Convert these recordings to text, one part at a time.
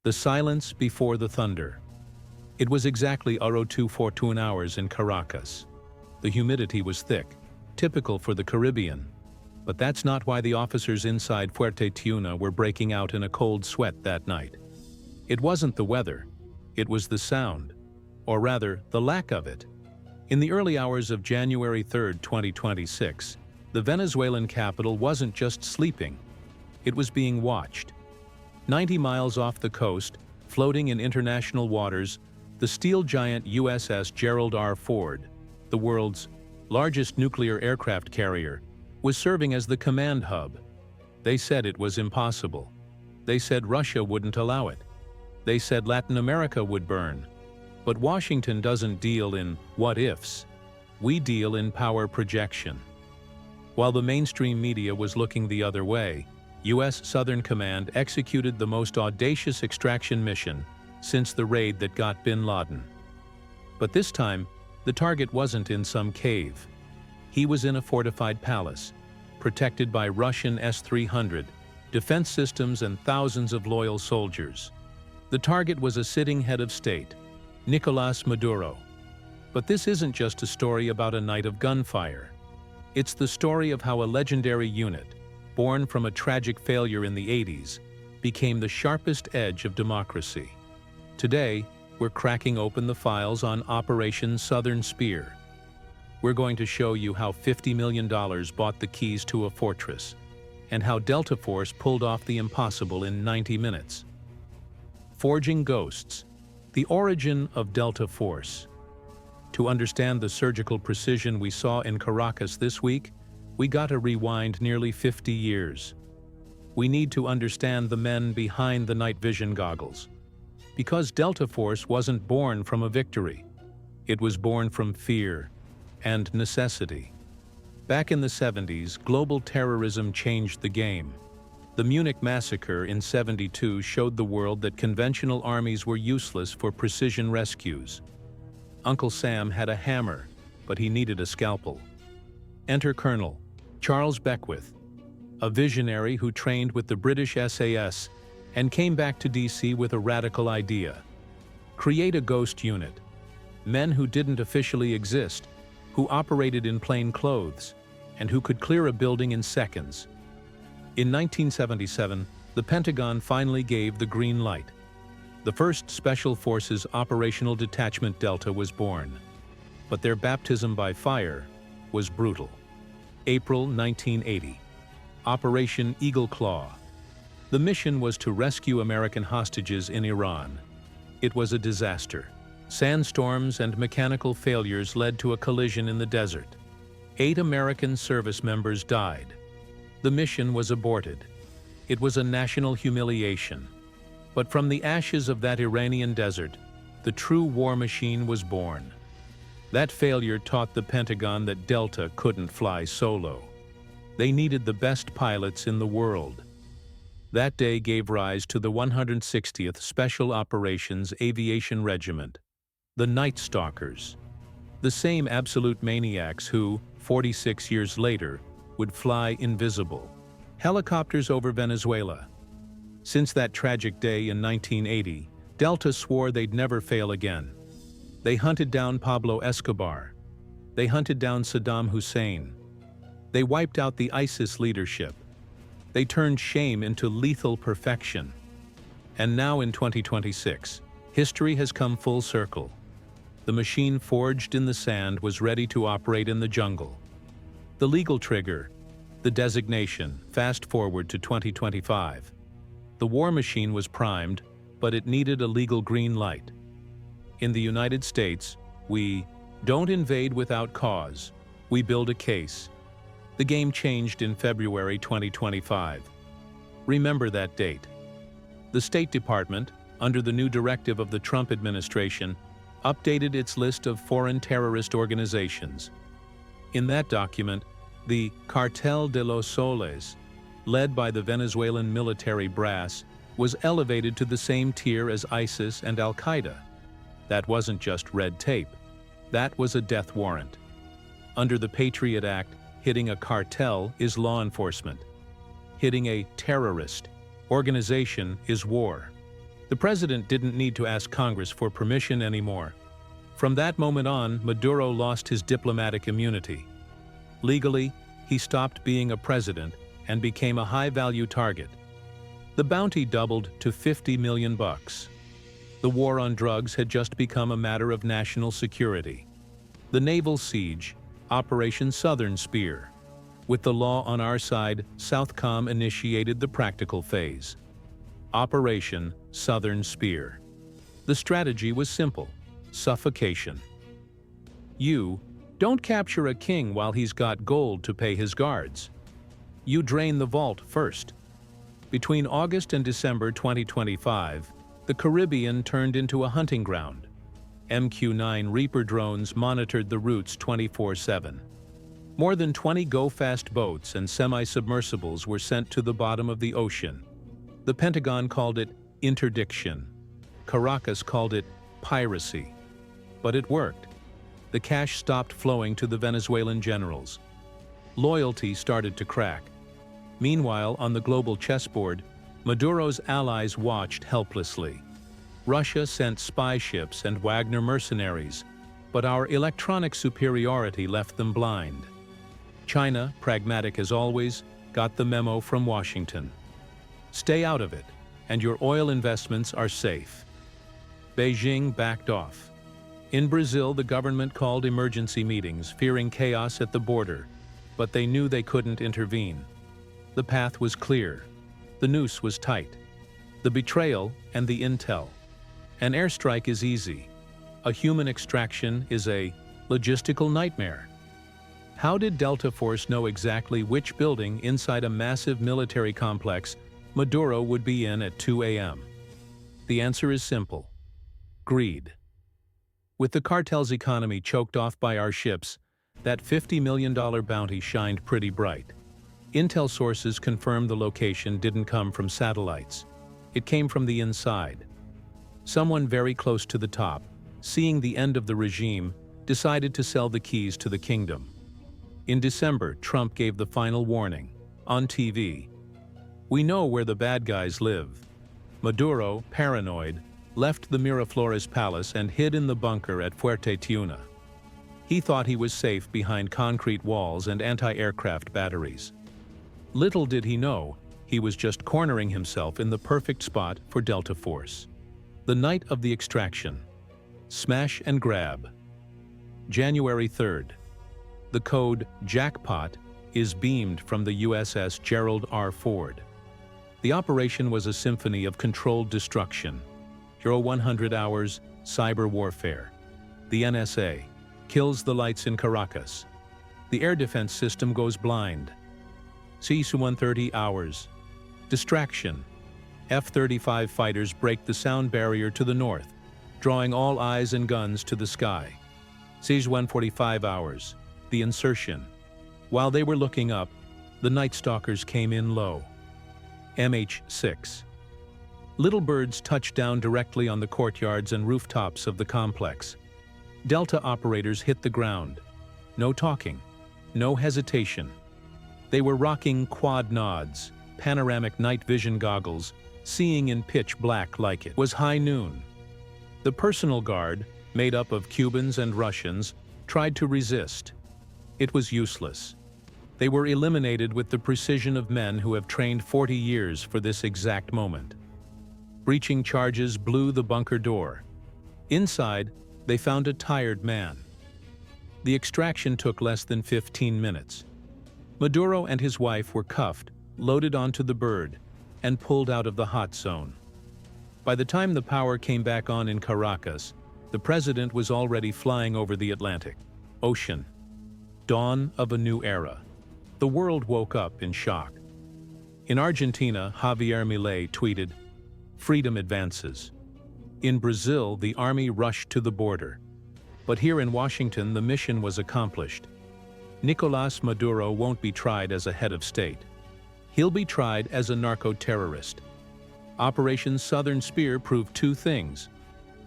The silence before the thunder. It was exactly 02:14 hours in Caracas. The humidity was thick, typical for the Caribbean. But that's not why the officers inside Fuerte Tiuna were breaking out in a cold sweat that night. It wasn't the weather, it was the sound, or rather, the lack of it. In the early hours of January 3, 2026, the Venezuelan capital wasn't just sleeping, it was being watched. 90 miles off the coast, floating in international waters, the steel giant USS Gerald R. Ford, the world's largest nuclear aircraft carrier, was serving as the command hub. They said it was impossible. They said Russia wouldn't allow it. They said Latin America would burn. But Washington doesn't deal in what-ifs. We deal in power projection. While the mainstream media was looking the other way, U.S. Southern Command executed the most audacious extraction mission since the raid that got bin Laden. But this time, the target wasn't in some cave. He was in a fortified palace, protected by Russian S-300, defense systems and thousands of loyal soldiers. The target was a sitting head of state, Nicolás Maduro. But this isn't just a story about a night of gunfire. It's the story of how a legendary unit, born from a tragic failure in the 80s, became the sharpest edge of democracy. Today, we're cracking open the files on Operation Southern Spear. We're going to show you how $50 million bought the keys to a fortress, and how Delta Force pulled off the impossible in 90 minutes. Forging Ghosts, the origin of Delta Force. To understand the surgical precision we saw in Caracas this week, we gotta rewind nearly 50 years. We need to understand the men behind the night vision goggles. Because Delta Force wasn't born from a victory. It was born from fear and necessity. Back in the 70s, global terrorism changed the game. The Munich massacre in '72 showed the world that conventional armies were useless for precision rescues. Uncle Sam had a hammer, but he needed a scalpel. Enter Colonel Charles Beckwith, a visionary who trained with the British SAS and came back to DC with a radical idea. Create a ghost unit. Men who didn't officially exist, who operated in plain clothes, and who could clear a building in seconds. In 1977, the Pentagon finally gave the green light. The first Special Forces Operational Detachment Delta was born. But their baptism by fire was brutal. April 1980. Operation Eagle Claw. The mission was to rescue American hostages in Iran. It was a disaster. Sandstorms and mechanical failures led to a collision in the desert. 8 American service members died. The mission was aborted. It was a national humiliation. But from the ashes of that Iranian desert, the true war machine was born. That failure taught the Pentagon that Delta couldn't fly solo. They needed the best pilots in the world. That day gave rise to the 160th Special Operations Aviation Regiment, the Night Stalkers, the same absolute maniacs who, 46 years later, would fly invisible. Helicopters over Venezuela. Since that tragic day in 1980, Delta swore they'd never fail again. They hunted down Pablo Escobar. They hunted down Saddam Hussein. They wiped out the ISIS leadership. They turned shame into lethal perfection. And now in 2026, history has come full circle. The machine forged in the sand was ready to operate in the jungle. The legal trigger, the designation, fast forward to 2025. The war machine was primed, but it needed a legal green light. In the United States, we don't invade without cause. We build a case. The game changed in February 2025. Remember that date. The State Department, under the new directive of the Trump administration, updated its list of foreign terrorist organizations. In that document, the Cartel de los Soles, led by the Venezuelan military brass, was elevated to the same tier as ISIS and Al-Qaeda. That wasn't just red tape. That was a death warrant. Under the Patriot Act, hitting a cartel is law enforcement. Hitting a terrorist organization is war. The president didn't need to ask Congress for permission anymore. From that moment on, Maduro lost his diplomatic immunity. Legally, he stopped being a president and became a high-value target. The bounty doubled to $50 million. The war on drugs had just become a matter of national security. The naval siege, Operation Southern Spear. With the law on our side, Southcom initiated the practical phase. Operation Southern Spear. The strategy was simple: suffocation. You don't capture a king while he's got gold to pay his guards. You drain the vault first. Between August and December 2025, the Caribbean turned into a hunting ground. MQ-9 Reaper drones monitored the routes 24/7. More than 20 go-fast boats and semi-submersibles were sent to the bottom of the ocean. The Pentagon called it interdiction. Caracas called it piracy. But it worked. The cash stopped flowing to the Venezuelan generals. Loyalty started to crack. Meanwhile, on the global chessboard, Maduro's allies watched helplessly. Russia sent spy ships and Wagner mercenaries, but our electronic superiority left them blind. China, pragmatic as always, got the memo from Washington. Stay out of it, and your oil investments are safe. Beijing backed off. In Brazil, the government called emergency meetings, fearing chaos at the border, but they knew they couldn't intervene. The path was clear. The noose was tight. The betrayal and the intel. An airstrike is easy. A human extraction is a logistical nightmare. How did Delta Force know exactly which building inside a massive military complex Maduro would be in at 2 a.m.? The answer is simple: greed. With the cartel's economy choked off by our ships, that $50 million bounty shined pretty bright. Intel sources confirmed the location didn't come from satellites. It came from the inside. Someone very close to the top, seeing the end of the regime, decided to sell the keys to the kingdom. In December, Trump gave the final warning, on TV. We know where the bad guys live. Maduro, paranoid, left the Miraflores palace and hid in the bunker at Fuerte Tiuna. He thought he was safe behind concrete walls and anti-aircraft batteries. Little did he know, he was just cornering himself in the perfect spot for Delta Force. The night of the extraction. Smash and grab. January 3rd. The code Jackpot is beamed from the USS Gerald R. Ford. The operation was a symphony of controlled destruction. 100 hours, cyber warfare. The NSA kills the lights in Caracas. The air defense system goes blind. C-130 hours. Distraction. F-35 fighters break the sound barrier to the north, drawing all eyes and guns to the sky. C-145 hours. The insertion. While they were looking up, the Night Stalkers came in low. MH-6. Little birds touched down directly on the courtyards and rooftops of the complex. Delta operators hit the ground. No talking. No hesitation. They were rocking quad nods, panoramic night vision goggles, seeing in pitch black like it was high noon. The personal guard, made up of Cubans and Russians, tried to resist. It was useless. They were eliminated with the precision of men who have trained 40 years for this exact moment. Breaching charges blew the bunker door. Inside, they found a tired man. The extraction took less than 15 minutes. Maduro and his wife were cuffed, loaded onto the bird, and pulled out of the hot zone. By the time the power came back on in Caracas, the president was already flying over the Atlantic Ocean. Dawn of a new era. The world woke up in shock. In Argentina, Javier Milei tweeted, "Freedom advances." In Brazil, the army rushed to the border. But here in Washington, the mission was accomplished. Nicolás Maduro won't be tried as a head of state. He'll be tried as a narco-terrorist. Operation Southern Spear proved two things.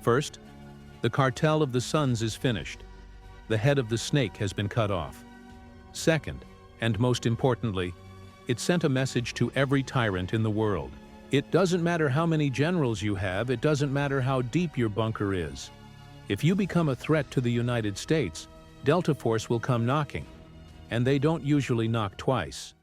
First, the cartel of the Suns is finished. The head of the snake has been cut off. Second, and most importantly, it sent a message to every tyrant in the world. It doesn't matter how many generals you have, it doesn't matter how deep your bunker is. If you become a threat to the United States, Delta Force will come knocking. And they don't usually knock twice.